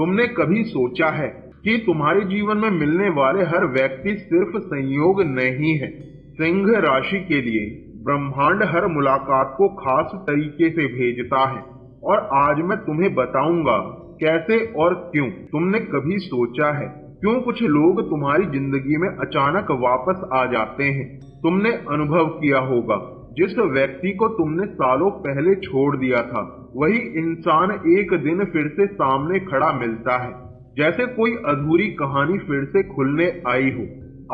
तुमने कभी सोचा है कि तुम्हारे जीवन में मिलने वाले हर व्यक्ति सिर्फ संयोग नहीं है। सिंह राशि के लिए ब्रह्मांड हर मुलाकात को खास तरीके से भेजता है और आज मैं तुम्हें बताऊंगा कैसे और क्यों। तुमने कभी सोचा है क्यों कुछ लोग तुम्हारी जिंदगी में अचानक वापस आ जाते हैं? तुमने अनुभव किया होगा जिस व्यक्ति को तुमने सालों पहले छोड़ दिया था वही इंसान एक दिन फिर से सामने खड़ा मिलता है, जैसे कोई अधूरी कहानी फिर से खुलने आई हो।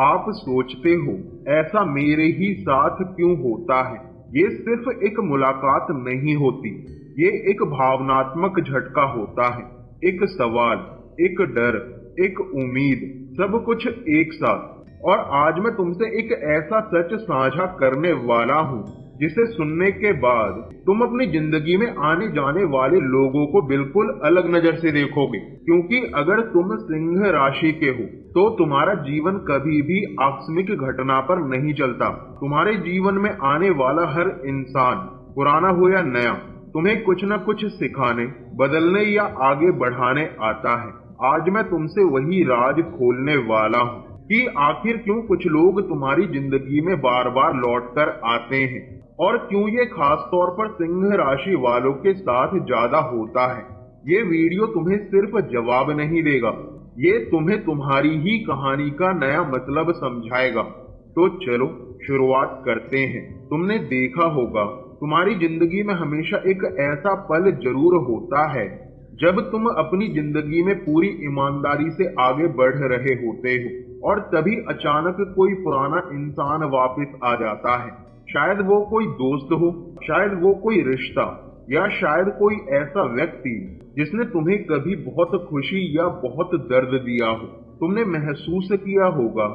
आप सोचते हो ऐसा मेरे ही साथ क्यों होता है? ये सिर्फ एक मुलाकात नहीं होती, ये एक भावनात्मक झटका होता है, एक सवाल, एक डर, एक उम्मीद, सब कुछ एक साथ। और आज मैं तुमसे एक ऐसा सच साझा करने वाला हूँ जिसे सुनने के बाद तुम अपनी जिंदगी में आने जाने वाले लोगों को बिल्कुल अलग नजर से देखोगे। क्योंकि अगर तुम सिंह राशि के हो तो तुम्हारा जीवन कभी भी आकस्मिक घटना पर नहीं चलता। तुम्हारे जीवन में आने वाला हर इंसान, पुराना हो या नया, तुम्हें कुछ न कुछ सिखाने, बदलने या आगे बढ़ाने आता है। आज मैं तुमसे वही राज खोलने वाला हूँ कि आखिर क्यों कुछ लोग तुम्हारी जिंदगी में बार बार लौट कर आते हैं और क्यों ये खास तौर पर सिंह राशि वालों के साथ ज्यादा होता है। ये वीडियो तुम्हें सिर्फ जवाब नहीं देगा, ये तुम्हें तुम्हारी ही कहानी का नया मतलब समझाएगा। तो चलो शुरुआत करते हैं। तुमने देखा होगा तुम्हारी जिंदगी में हमेशा एक ऐसा पल जरूर होता है जब तुम अपनी जिंदगी में पूरी ईमानदारी से आगे बढ़ रहे होते हो और तभी अचानक कोई पुराना इंसान वापस आ जाता है। शायद वो कोई दोस्त हो, शायद वो कोई रिश्ता, या शायद कोई ऐसा व्यक्ति जिसने तुम्हें कभी बहुत खुशी या बहुत दर्द दिया हो। तुमने महसूस किया होगा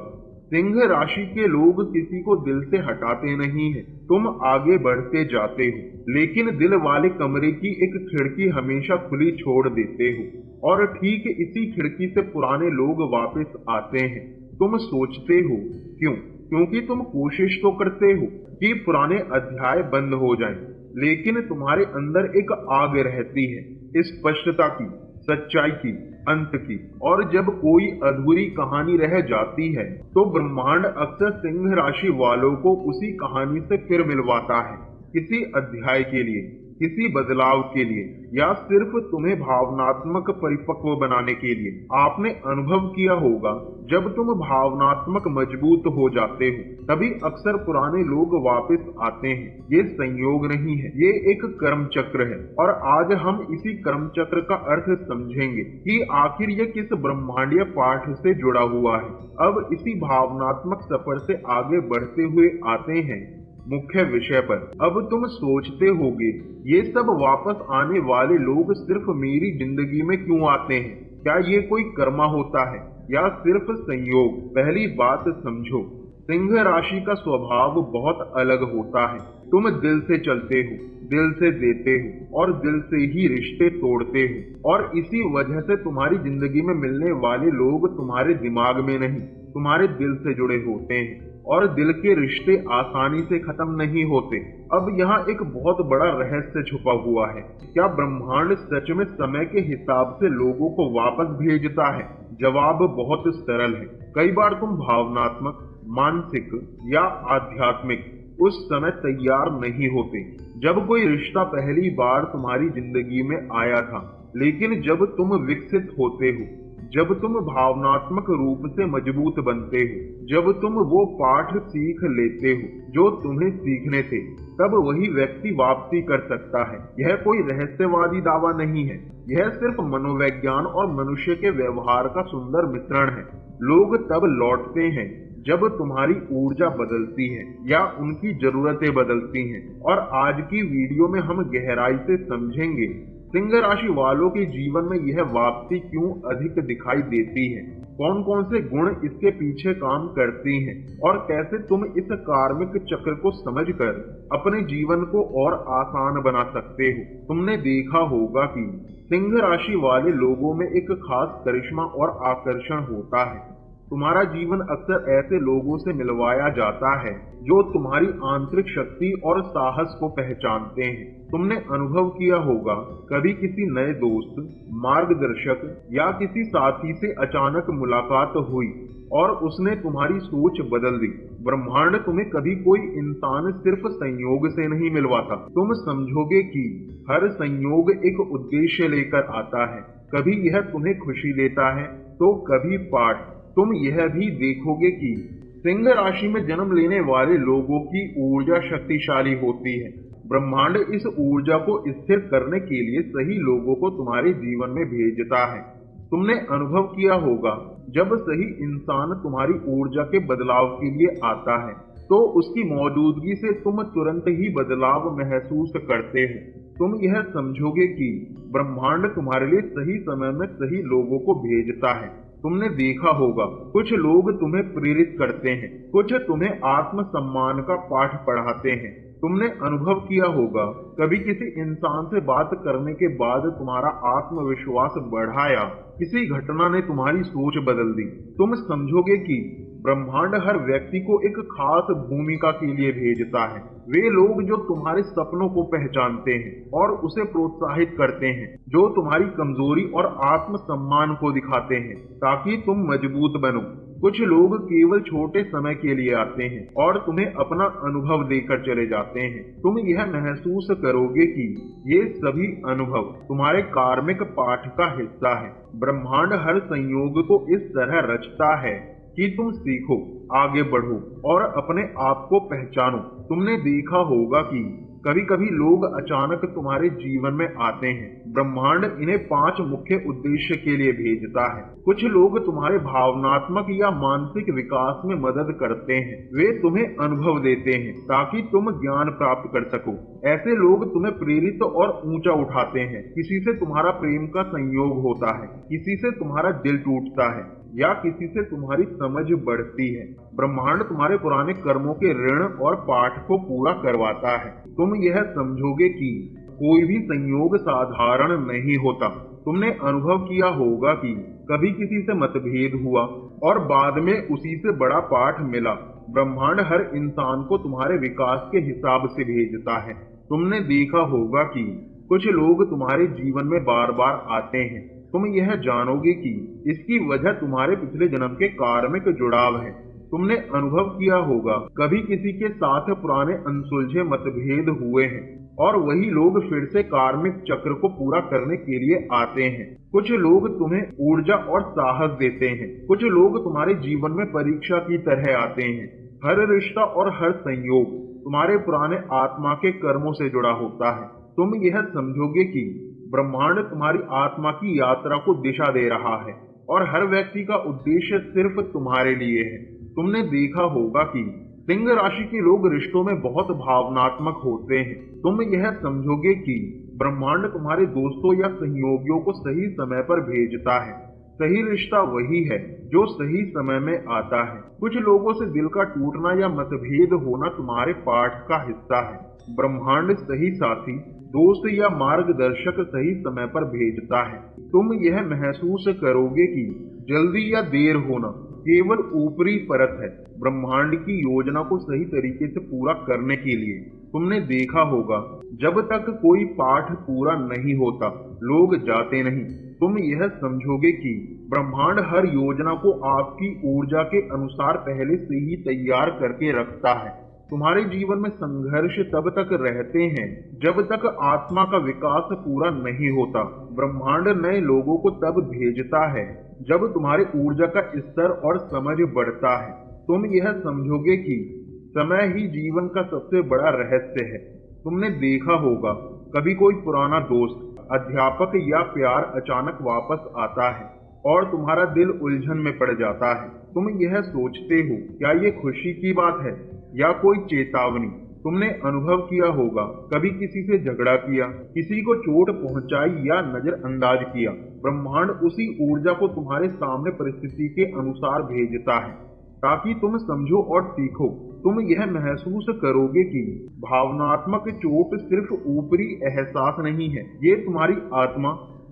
सिंह राशि के लोग किसी को दिल से हटाते नहीं है। तुम आगे बढ़ते जाते हो लेकिन दिल वाले कमरे की एक खिड़की हमेशा खुली छोड़ देते हो और ठीक इसी खिड़की से पुराने लोग वापस आते हैं। तुम सोचते हो क्यों? क्योंकि तुम कोशिश तो करते हो कि पुराने अध्याय बंद हो जाएं, लेकिन तुम्हारे अंदर एक आग रहती है, स्पष्टता की, सच्चाई की, अंत की। और जब कोई अधूरी कहानी रह जाती है तो ब्रह्मांड अक्सर सिंह राशि वालों को उसी कहानी से फिर मिलवाता है, किसी अध्याय के लिए, किसी बदलाव के लिए, या सिर्फ तुम्हें भावनात्मक परिपक्व बनाने के लिए। आपने अनुभव किया होगा जब तुम भावनात्मक मजबूत हो जाते हो तभी अक्सर पुराने लोग वापस आते हैं। ये संयोग नहीं है, ये एक कर्म चक्र है और आज हम इसी कर्म चक्र का अर्थ समझेंगे कि आखिर ये किस ब्रह्मांडीय पाठ से जुड़ा हुआ है। अब इसी भावनात्मक सफर से आगे बढ़ते हुए आते हैं मुख्य विषय पर। अब तुम सोचते होगे ये सब वापस आने वाले लोग सिर्फ मेरी जिंदगी में क्यों आते हैं? क्या ये कोई कर्मा होता है या सिर्फ संयोग? पहली बात समझो, सिंह राशि का स्वभाव बहुत अलग होता है। तुम दिल से चलते हो, दिल से देते हो और दिल से ही रिश्ते तोड़ते हो और इसी वजह से तुम्हारी जिंदगी में मिलने वाले लोग तुम्हारे दिमाग में नहीं, तुम्हारे दिल से जुड़े होते हैं और दिल के रिश्ते आसानी से खत्म नहीं होते। अब यहाँ एक बहुत बड़ा रहस्य छुपा हुआ है। क्या ब्रह्मांड सच में समय के हिसाब से लोगों को वापस भेजता है? जवाब बहुत सरल है। कई बार तुम भावनात्मक, मानसिक या आध्यात्मिक उस समय तैयार नहीं होते जब कोई रिश्ता पहली बार तुम्हारी जिंदगी में आया था, लेकिन जब तुम विकसित होते हो, जब तुम भावनात्मक रूप से मजबूत बनते हो, जब तुम वो पाठ सीख लेते हो जो तुम्हें सीखने थे, तब वही व्यक्ति वापसी कर सकता है। यह कोई रहस्यवादी दावा नहीं है, यह सिर्फ मनोविज्ञान और मनुष्य के व्यवहार का सुंदर मिश्रण है। लोग तब लौटते हैं जब तुम्हारी ऊर्जा बदलती है या उनकी जरूरतें बदलती हैं। और आज की वीडियो में हम गहराई से समझेंगे सिंह राशि वालों के जीवन में यह वापसी क्यों अधिक दिखाई देती है, कौन कौन से गुण इसके पीछे काम करती हैं और कैसे तुम इस कार्मिक चक्र को समझकर अपने जीवन को और आसान बना सकते हो। तुमने देखा होगा कि सिंह राशि वाले लोगों में एक खास करिश्मा और आकर्षण होता है। तुम्हारा जीवन अक्सर ऐसे लोगों से मिलवाया जाता है जो तुम्हारी आंतरिक शक्ति और साहस को पहचानते हैं। तुमने अनुभव किया होगा कभी किसी नए दोस्त, मार्गदर्शक या किसी साथी से अचानक मुलाकात हुई और उसने तुम्हारी सोच बदल दी। ब्रह्मांड तुम्हें कभी कोई इंसान सिर्फ संयोग से नहीं मिलवाता। तुम समझोगे कि हर संयोग एक उद्देश्य लेकर आता है। कभी यह तुम्हें खुशी देता है तो कभी पाठ। तुम यह भी देखोगे कि सिंह राशि में जन्म लेने वाले लोगों की ऊर्जा शक्तिशाली होती है। ब्रह्मांड इस ऊर्जा को स्थिर करने के लिए सही लोगों को तुम्हारे जीवन में भेजता है। तुमने अनुभव किया होगा जब सही इंसान तुम्हारी ऊर्जा के बदलाव के लिए आता है तो उसकी मौजूदगी से तुम तुरंत ही बदलाव महसूस करते हो। तुम यह समझोगे कि ब्रह्मांड तुम्हारे लिए सही समय में सही लोगों को भेजता है। तुमने देखा होगा कुछ लोग तुम्हें प्रेरित करते हैं, कुछ तुम्हें आत्म सम्मान का पाठ पढ़ाते हैं। तुमने अनुभव किया होगा कभी किसी इंसान से बात करने के बाद तुम्हारा आत्मविश्वास बढ़ा या किसी घटना ने तुम्हारी सोच बदल दी। तुम समझोगे कि ब्रह्मांड हर व्यक्ति को एक खास भूमिका के लिए भेजता है। वे लोग जो तुम्हारे सपनों को पहचानते हैं और उसे प्रोत्साहित करते हैं, जो तुम्हारी कमजोरी और आत्म सम्मान को दिखाते हैं ताकि तुम मजबूत बनो। कुछ लोग केवल छोटे समय के लिए आते हैं और तुम्हें अपना अनुभव देकर चले जाते हैं। तुम यह महसूस करोगे कि ये सभी अनुभव तुम्हारे कार्मिक पाठ का हिस्सा है। ब्रह्मांड हर संयोग को इस तरह रचता है कि तुम सीखो, आगे बढ़ो और अपने आप को पहचानो। तुमने देखा होगा कि कभी कभी लोग अचानक तुम्हारे जीवन में आते हैं। ब्रह्मांड इन्हें 5 मुख्य उद्देश्य के लिए भेजता है। कुछ लोग तुम्हारे भावनात्मक या मानसिक विकास में मदद करते हैं। वे तुम्हें अनुभव देते हैं ताकि तुम ज्ञान प्राप्त कर सको। ऐसे लोग तुम्हें प्रेरित और ऊंचा उठाते हैं। किसी से तुम्हारा प्रेम का संयोग होता है, किसी से तुम्हारा दिल टूटता है या किसी से तुम्हारी समझ बढ़ती है। ब्रह्मांड तुम्हारे पुराने कर्मों के ऋण और पाठ को पूरा करवाता है। तुम यह समझोगे कि कोई भी संयोग साधारण नहीं होता। तुमने अनुभव किया होगा कि कभी किसी से मतभेद हुआ और बाद में उसी से बड़ा पाठ मिला। ब्रह्मांड हर इंसान को तुम्हारे विकास के हिसाब से भेजता है। तुमने देखा होगा कि कुछ लोग तुम्हारे जीवन में बार बार आते हैं। तुम यह जानोगे कि इसकी वजह तुम्हारे पिछले जन्म के कार्मिक जुड़ाव है। तुमने अनुभव किया होगा कभी किसी के साथ पुराने अनसुलझे मतभेद हुए हैं और वही लोग फिर से कार्मिक चक्र को पूरा करने के लिए आते हैं। कुछ लोग तुम्हें ऊर्जा और साहस देते हैं। कुछ लोग तुम्हारे जीवन में परीक्षा की तरह आते हैं। हर रिश्ता और हर संयोग तुम्हारे पुराने आत्मा के कर्मों से जुड़ा होता है। तुम यह समझोगे कि ब्रह्मांड तुम्हारी आत्मा की यात्रा को दिशा दे रहा है और हर व्यक्ति का उद्देश्य सिर्फ तुम्हारे लिए है। तुमने देखा होगा कि सिंह राशि के लोग रिश्तों में बहुत भावनात्मक होते हैं। तुम यह समझोगे कि ब्रह्मांड तुम्हारे दोस्तों या सहयोगियों को सही समय पर भेजता है। सही रिश्ता वही है जो सही समय में आता है। कुछ लोगों से दिल का टूटना या मतभेद होना तुम्हारे पाठ का हिस्सा है। ब्रह्मांड सही साथी, दोस्त या मार्गदर्शक सही समय पर भेजता है। तुम यह महसूस करोगे कि जल्दी या देर होना केवल ऊपरी परत है ब्रह्मांड की योजना को सही तरीके से पूरा करने के लिए। तुमने देखा होगा जब तक कोई पाठ पूरा नहीं होता लोग जाते नहीं। तुम यह समझोगे कि ब्रह्मांड हर योजना को आपकी ऊर्जा के अनुसार पहले से ही तैयार करके रखता है। तुम्हारे जीवन में संघर्ष तब तक रहते हैं जब तक आत्मा का विकास पूरा नहीं होता। ब्रह्मांड नए लोगों को तब भेजता है जब तुम्हारी ऊर्जा का स्तर और समझ बढ़ता है। तुम यह समझोगे कि समय ही जीवन का सबसे बड़ा रहस्य है। तुमने देखा होगा कभी कोई पुराना दोस्त, अध्यापक या प्यार अचानक वापस आता है और तुम्हारा दिल उलझन में पड़ जाता है। तुम यह सोचते हो क्या ये खुशी की बात है या कोई चेतावनी। तुमने अनुभव किया होगा कभी किसी से झगड़ा किया, किसी को चोट पहुंचाई या नजरअंदाज किया। ब्रह्मांड उसी ऊर्जा को तुम्हारे सामने परिस्थिति के अनुसार भेजता है ताकि तुम समझो और सीखो। तुम यह महसूस करोगे कि भावनात्मक चोट सिर्फ ऊपरी एहसास नहीं है, ये तुम्हारी आत्मा,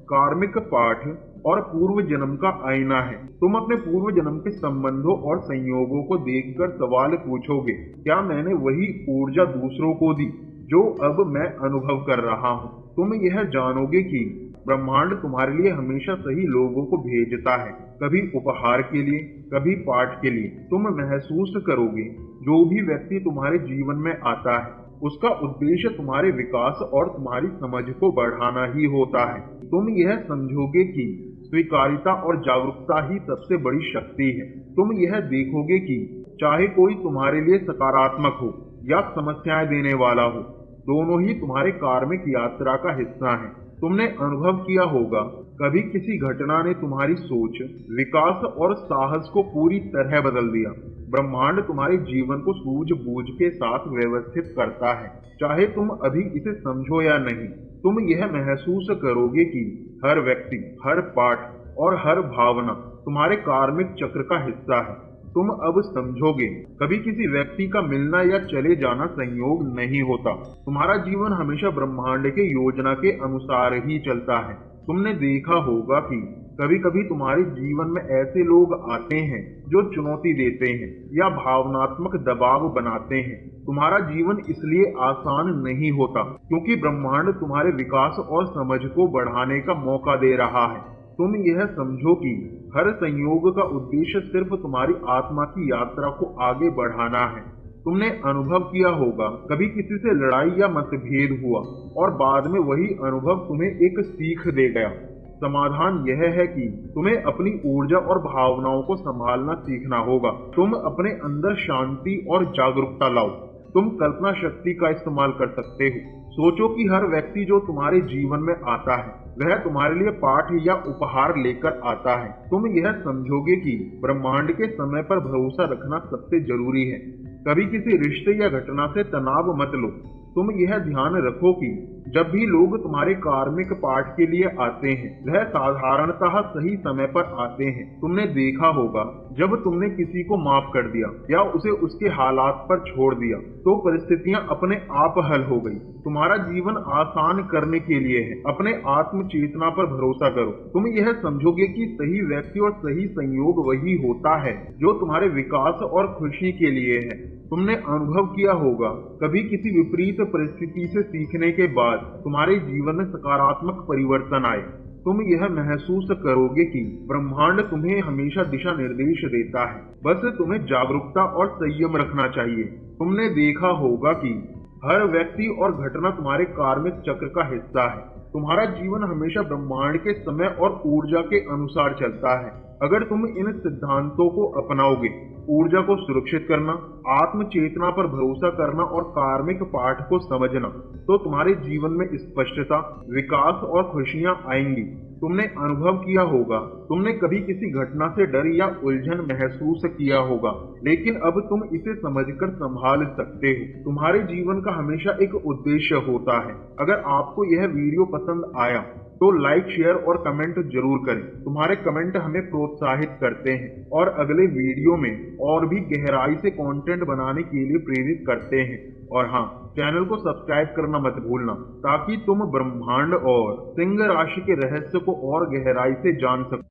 कार्मिक पाठ, और पूर्व जन्म का आईना है। तुम अपने पूर्व जन्म के संबंधों और संयोगों को देखकर सवाल पूछोगे, क्या मैंने वही ऊर्जा दूसरों को दी जो अब मैं अनुभव कर रहा हूँ। तुम यह जानोगे कि ब्रह्मांड तुम्हारे लिए हमेशा सही लोगों को भेजता है, कभी उपहार के लिए, कभी पाठ के लिए। तुम महसूस करोगे जो भी व्यक्ति तुम्हारे जीवन में आता है उसका उद्देश्य तुम्हारे विकास और तुम्हारी समझ को बढ़ाना ही होता है। तुम यह समझोगे कि स्वीकारिता और जागरूकता ही सबसे बड़ी शक्ति है। तुम यह देखोगे कि चाहे कोई तुम्हारे लिए सकारात्मक हो या समस्याएं देने वाला हो, दोनों ही तुम्हारे कार्मिक यात्रा का हिस्सा हैं। तुमने अनुभव किया होगा कभी किसी घटना ने तुम्हारी सोच, विकास और साहस को पूरी तरह बदल दिया। ब्रह्मांड तुम्हारे जीवन को सूझबूझ के साथ व्यवस्थित करता है, चाहे तुम अभी इसे समझो या नहीं। तुम यह महसूस करोगे कि हर व्यक्ति, हर पाठ और हर भावना तुम्हारे कार्मिक चक्र का हिस्सा है। तुम अब समझोगे कभी किसी व्यक्ति का मिलना या चले जाना संयोग नहीं होता। तुम्हारा जीवन हमेशा ब्रह्मांड के योजना के अनुसार ही चलता है। तुमने देखा होगा कि कभी कभी तुम्हारे जीवन में ऐसे लोग आते हैं जो चुनौती देते हैं या भावनात्मक दबाव बनाते हैं। तुम्हारा जीवन इसलिए आसान नहीं होता क्योंकि ब्रह्मांड तुम्हारे विकास और समझ को बढ़ाने का मौका दे रहा है। तुम यह समझो कि हर संयोग का उद्देश्य सिर्फ तुम्हारी आत्मा की यात्रा को आगे बढ़ाना है। तुमने अनुभव किया होगा कभी किसी से लड़ाई या मतभेद हुआ और बाद में वही अनुभव तुम्हें एक सीख दे गया। समाधान यह है कि तुम्हें अपनी ऊर्जा और भावनाओं को संभालना सीखना होगा। तुम अपने अंदर शांति और जागरूकता लाओ। तुम कल्पना शक्ति का इस्तेमाल कर सकते हो। सोचो कि हर व्यक्ति जो तुम्हारे जीवन में आता है वह तुम्हारे लिए पाठ या उपहार लेकर आता है। तुम यह समझोगे कि ब्रह्मांड के समय पर भरोसा रखना सबसे जरूरी है। कभी किसी रिश्ते या घटना से तनाव मत लो। तुम यह ध्यान रखो कि जब भी लोग तुम्हारे कार्मिक पाठ के लिए आते हैं वह साधारणतः सही समय पर आते हैं। तुमने देखा होगा जब तुमने किसी को माफ कर दिया या उसे उसके हालात पर छोड़ दिया तो परिस्थितियां अपने आप हल हो गई। तुम्हारा जीवन आसान करने के लिए है। अपने आत्म चेतना पर भरोसा करो। तुम यह समझोगे कि सही व्यक्ति और सही संयोग वही होता है जो तुम्हारे विकास और खुशी के लिए है। तुमने अनुभव किया होगा कभी किसी विपरीत परिस्थिति से सीखने के बाद तुम्हारे जीवन में सकारात्मक परिवर्तन आए। तुम यह महसूस करोगे कि ब्रह्मांड तुम्हें हमेशा दिशा निर्देश देता है, बस तुम्हें जागरूकता और संयम रखना चाहिए। तुमने देखा होगा कि हर व्यक्ति और घटना तुम्हारे कार्मिक चक्र का हिस्सा है। तुम्हारा जीवन हमेशा ब्रह्मांड के समय और ऊर्जा के अनुसार चलता है। अगर तुम इन सिद्धांतों को अपनाओगे, ऊर्जा को सुरक्षित करना, आत्म चेतना पर भरोसा करना और कार्मिक पाठ को समझना, तो तुम्हारे जीवन में स्पष्टता, विकास और खुशियां आएंगी। तुमने अनुभव किया होगा तुमने कभी किसी घटना से डर या उलझन महसूस किया होगा, लेकिन अब तुम इसे समझकर संभाल सकते हो। तुम्हारे जीवन का हमेशा एक उद्देश्य होता है। अगर आपको यह वीडियो पसंद आया तो लाइक, शेयर और कमेंट जरूर करें। तुम्हारे कमेंट हमें प्रोत्साहित करते हैं और अगले वीडियो में और भी गहराई से कंटेंट बनाने के लिए प्रेरित करते हैं। और हाँ, चैनल को सब्सक्राइब करना मत भूलना ताकि तुम ब्रह्मांड और सिंह राशि के रहस्य को और गहराई से जान सको।